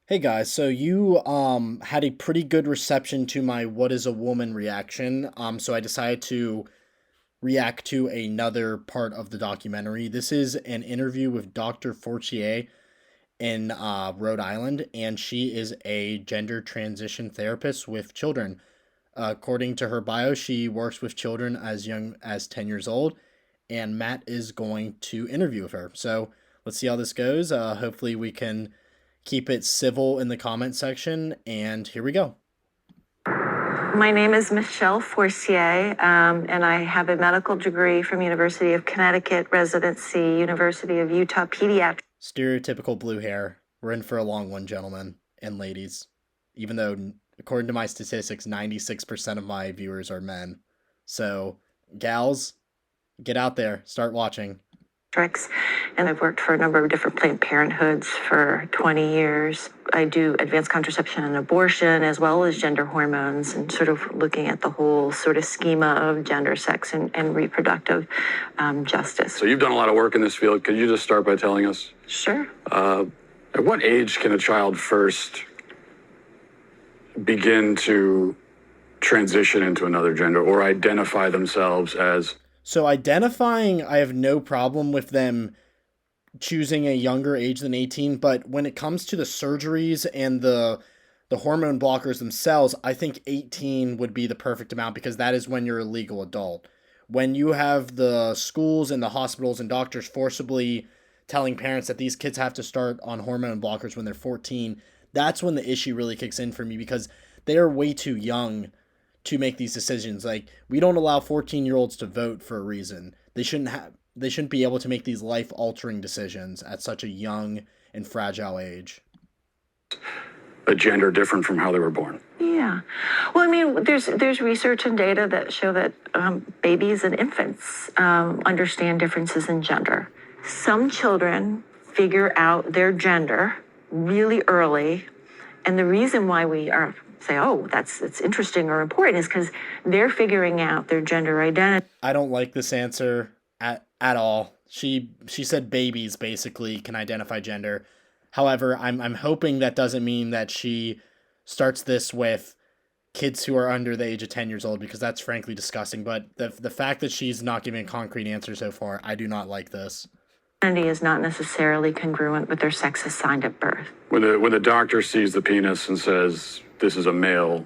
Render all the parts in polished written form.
Hey guys, so you had a pretty good reception to my "What is a woman" reaction. So I decided to react to another part of the documentary. This is an interview with Dr. Forcier in Rhode Island, and she is a gender transition therapist with children. According to her bio, she works with children as young as 10 years old, and Matt is going to interview with her. So let's see how this goes. Hopefully, we can keep it civil in the comment section, and here we go. My name is Michelle Forcier, and I have a medical degree from University of Connecticut, residency, University of Utah Pediatrics. Stereotypical blue hair. We're in for a long one, gentlemen and ladies. Even though, according to my statistics, 96% of my viewers are men. So, gals, get out there, start watching. And I've worked for a number of different Planned Parenthoods for 20 years. I do advanced contraception and abortion, as well as gender hormones, and sort of looking at the whole sort of schema of gender, sex, and reproductive justice. So you've done a lot of work in this field. Could you just start by telling us? Sure. At what age can a child first begin to transition into another gender or identify themselves as? So, identifying, I have no problem with them choosing a younger age than 18, but when it comes to the surgeries and the hormone blockers themselves, I think 18 would be the perfect amount because that is when you're a legal adult. When you have the schools and the hospitals and doctors forcibly telling parents that these kids have to start on hormone blockers when they're 14, that's when the issue really kicks in for me because they are way too young to make these decisions. Like, we don't allow 14-year-olds to vote for a reason. They shouldn't be able to make these life-altering decisions at such a young and fragile age. A gender different from how they were born. Yeah. Well, I mean, there's research and data that show that babies and infants understand differences in gender. Some children figure out their gender really early, and the reason why we are say, oh, it's interesting or important is because they're figuring out their gender identity. I don't like this answer at all. She said babies basically can identify gender. However, I'm hoping that doesn't mean that she starts this with kids who are under the age of 10 years old because that's frankly disgusting. But the fact that she's not giving a concrete answer so far, I do not like this. Identity is not necessarily congruent with their sex assigned at birth. When the doctor sees the penis and says this is a male,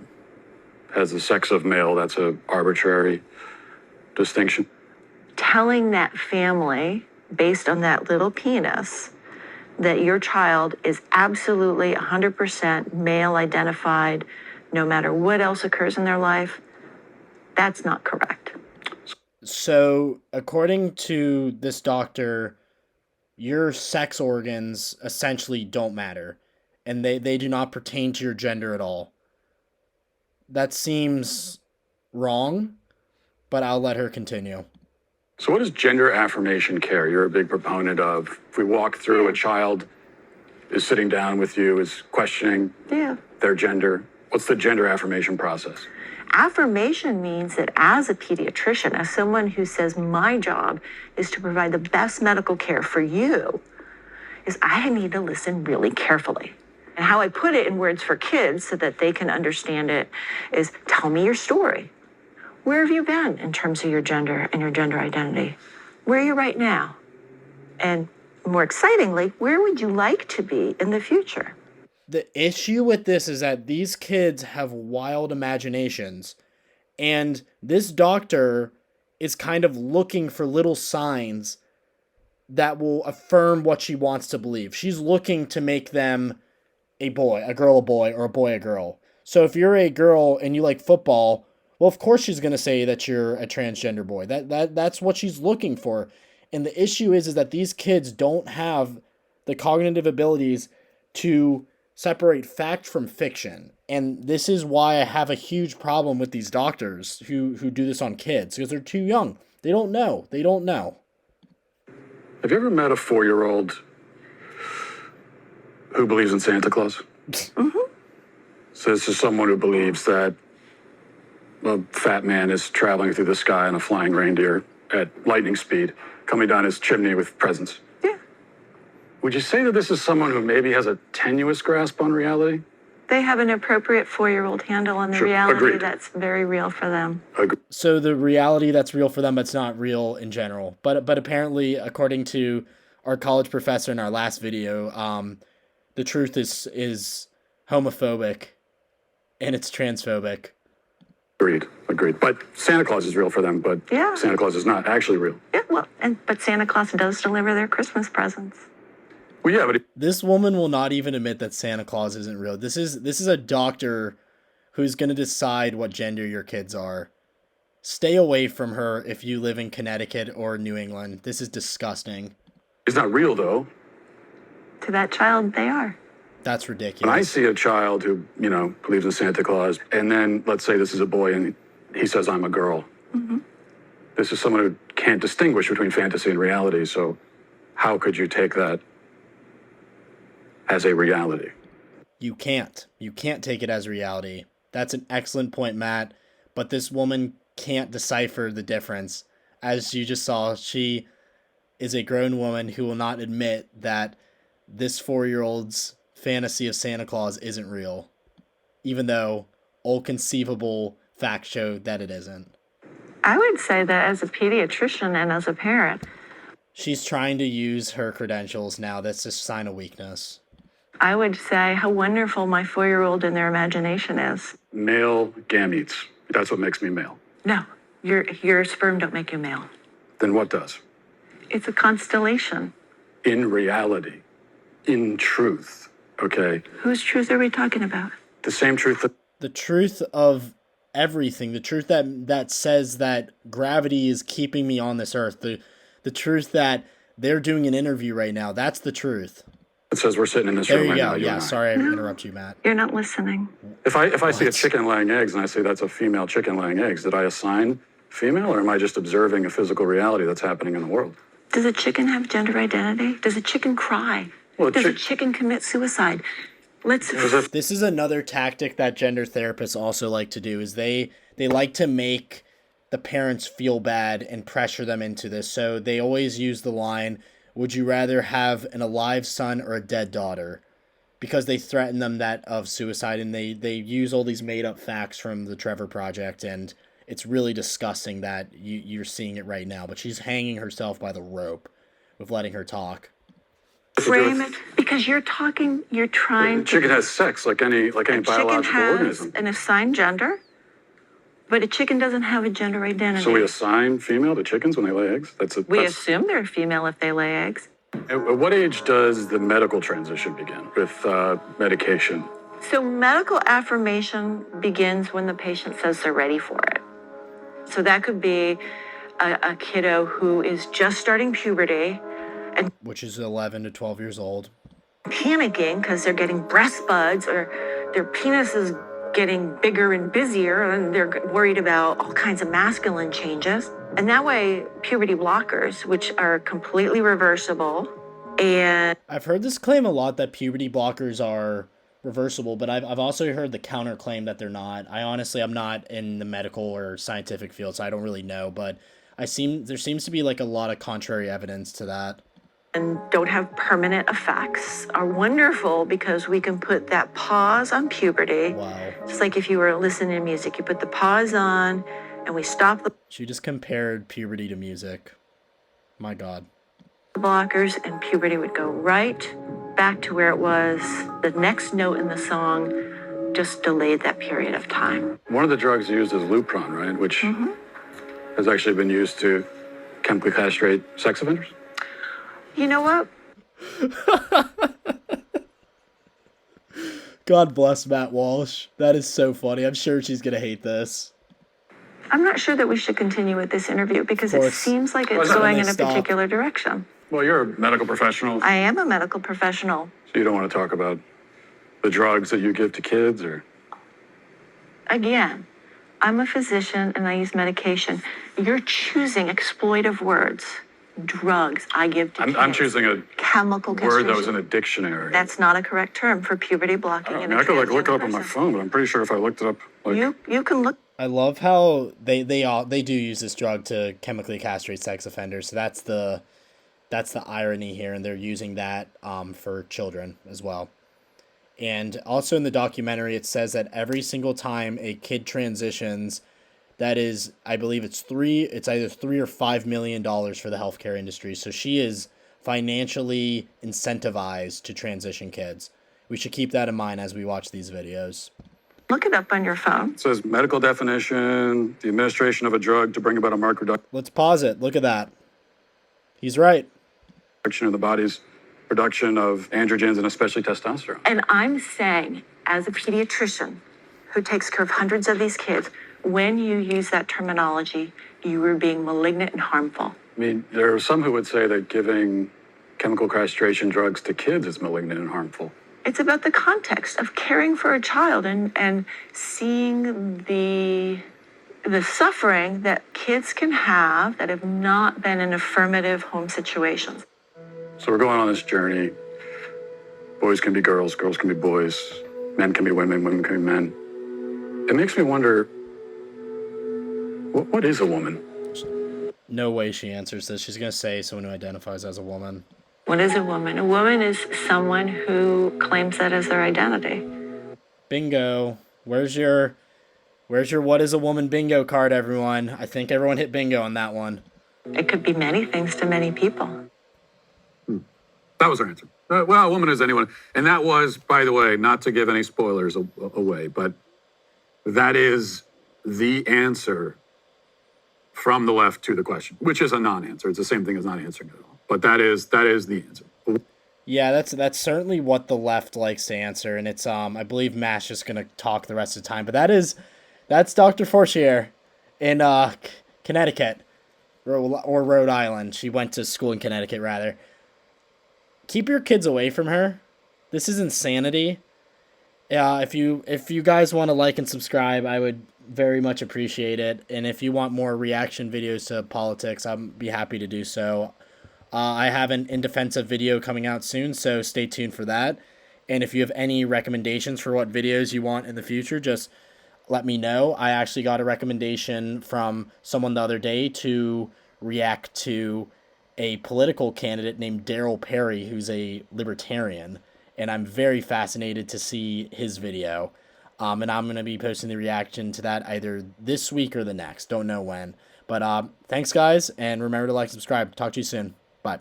has the sex of male, that's a arbitrary distinction. Telling that family, based on that little penis, that your child is absolutely 100% male identified, no matter what else occurs in their life, that's not correct. So, according to this doctor, your sex organs essentially don't matter, and they do not pertain to your gender at all. That seems wrong, but I'll let her continue. So what does gender affirmation care? You're a big proponent of. If we walk through, a child is sitting down with you, is questioning their gender. What's the gender affirmation process? Affirmation means that as a pediatrician, as someone who says my job is to provide the best medical care for you, is I need to listen really carefully. And how I put it in words for kids so that they can understand it is tell me your story. Where have you been in terms of your gender and your gender identity? Where are you right now? And more excitingly, where would you like to be in the future? The issue with this is that these kids have wild imaginations, and this doctor is kind of looking for little signs that will affirm what she wants to believe. She's looking to make them a boy, a girl a boy, or a boy a girl. So if you're a girl and you like football, well, of course she's going to say that you're a transgender boy. That's what she's looking for. And the issue is that these kids don't have the cognitive abilities to separate fact from fiction. And this is why I have a huge problem with these doctors who do this on kids, because they're too young. They don't know. They don't know. Have you ever met a 4-year-old who believes in Santa Claus? Mm-hmm. So this is someone who believes that a fat man is traveling through the sky on a flying reindeer at lightning speed, coming down his chimney with presents. Yeah. Would you say that this is someone who maybe has a tenuous grasp on reality? They have an appropriate 4-year-old handle on the Sure, reality agreed. that's very real for them. So the reality that's real for them, but it's not real in general. But apparently, according to our college professor in our last video, the truth is homophobic and it's transphobic. Agreed. But Santa Claus is real for them, but Yeah. Santa Claus is not actually real. Yeah, well, but Santa Claus does deliver their Christmas presents. Well, yeah, but This woman will not even admit that Santa Claus isn't real. This is a doctor who's going to decide what gender your kids are. Stay away from her if you live in Connecticut or New England. This is disgusting. he's not real, though. To that child, they are. That's ridiculous. When I see a child who, believes in Santa Claus, and then let's say this is a boy and he says, I'm a girl. Mm-hmm. This is someone who can't distinguish between fantasy and reality. So how could you take that as a reality? You can't. You can't take it as reality. That's an excellent point, Matt. But this woman can't decipher the difference. As you just saw, she is a grown woman who will not admit that this 4-year-old's fantasy of Santa Claus isn't real, even though all conceivable facts show that it isn't. I would say that as a pediatrician and as a parent, She's trying to use her credentials now. That's a sign of weakness. I would say how wonderful my 4-year-old and their imagination is. Male gametes. That's what makes me male. No, your sperm don't make you male. Then what does? It's a constellation. In reality, in truth, okay? Whose truth are we talking about? The same truth that The truth of everything, the truth that says that gravity is keeping me on this earth, the truth that they're doing an interview right now, that's the truth. says we're sitting in this There room you right go. now. you Yeah, and I. sorry I interrupt you, Matt. You're not listening. If I see a chicken laying eggs and I say that's a female chicken laying eggs, did I assign female, or am I just observing a physical reality that's happening in the world? Does a chicken have gender identity? Does a chicken cry? Well, Does a chicken commit suicide? This is another tactic that gender therapists also like to do, is they like to make the parents feel bad and pressure them into this. So they always use the line, would you rather have an alive son or a dead daughter? Because they threaten them that of suicide, and they use all these made up facts from the Trevor Project, and it's really disgusting that you're seeing it right now. But she's hanging herself by the rope with letting her talk. Frame it, because you're trying The chicken has sex like any biological chicken has organism. an assigned gender, but a chicken doesn't have a gender identity. So we assign female to chickens when they lay eggs? We assume they're female if they lay eggs. At what age does the medical transition begin with medication? So medical affirmation begins when the patient says they're ready for it. So that could be a kiddo who is just starting puberty, Which is 11 to 12 years old. panicking because they're getting breast buds or their penis is getting bigger and busier and they're worried about all kinds of masculine changes. And that way, puberty blockers, which are completely reversible, and I've heard this claim a lot that puberty blockers are reversible, but I've also heard the counterclaim that they're not. I'm not in the medical or scientific field, so I don't really know, but there seems to be like a lot of contrary evidence to that. don't have permanent effects are wonderful because we can put that pause on puberty. Wow. Just like if you were listening to music, you put the pause on and we stop the She just compared puberty to music. My God. blockers and puberty would go right back to where it was. The next note in the song just delayed that period of time. One of the drugs used is Lupron, right? Which has actually been used to chemically castrate sex offenders. You know what? God bless Matt Walsh. That is so funny. I'm sure she's going to hate this. I'm not sure that we should continue with this interview because Of it course. seems like Why it's is that? going in a Stop. particular direction. Well, you're a medical professional, so I am a medical professional. you don't want to talk about the drugs that you give to kids, or Again, I'm a physician and I use medication. You're choosing exploitive words. Drugs I give to kids. I'm choosing a Chemical word castration. that was in a dictionary. That's not a correct term for puberty blocking. I in mean, a I could look it transgender up on my person. phone, but I'm pretty sure if I looked it up, You can look I love how they do use this drug to chemically castrate sex offenders. So that's the That's the irony here, and they're using that for children as well. And also in the documentary, it says that every single time a kid transitions, that is, I believe it's either $3 or $5 million for the healthcare industry. So she is financially incentivized to transition kids. We should keep that in mind as we watch these videos. Look it up on your phone. It says medical definition, the administration of a drug to bring about a marked Let's pause it. Look at that. He's right. reduction of the body's production of androgens and especially testosterone. And I'm saying, as a pediatrician who takes care of hundreds of these kids, when you use that terminology, you are being malignant and harmful. I mean, there are some who would say that giving chemical castration drugs to kids is malignant and harmful. It's about the context of caring for a child and seeing the suffering that kids can have that have not been in affirmative home situations. So we're going on this journey. Boys can be girls, girls can be boys, men can be women, women can be men. It makes me wonder, what is a woman? No way she answers this. She's going to say someone who identifies as a woman. What is a woman? A woman is someone who claims that as their identity. Bingo. Where's your what is a woman bingo card, everyone? I think everyone hit bingo on that one. It could be many things to many people. That was our answer. Well, a woman is anyone. And that was, by the way, not to give any spoilers away, but that is the answer from the left to the question, which is a non-answer. It's the same thing as not answering at all. But that is the answer. Yeah, that's certainly what the left likes to answer, and it's I believe Matt's just gonna talk the rest of the time. But that's Dr. Forcier in Connecticut or Rhode Island. She went to school in Connecticut rather. Keep your kids away from her. This is insanity. If you guys want to like and subscribe, I would very much appreciate it. And if you want more reaction videos to politics, I'd be happy to do so. I have an In Defense of video coming out soon, so stay tuned for that. And if you have any recommendations for what videos you want in the future, just let me know. I actually got a recommendation from someone the other day to react to a political candidate named Daryl Perry, who's a libertarian, and I'm very fascinated to see his video. And I'm going to be posting the reaction to that either this week or the next. Don't know when. But thanks, guys, and remember to like, subscribe. Talk to you soon. Bye.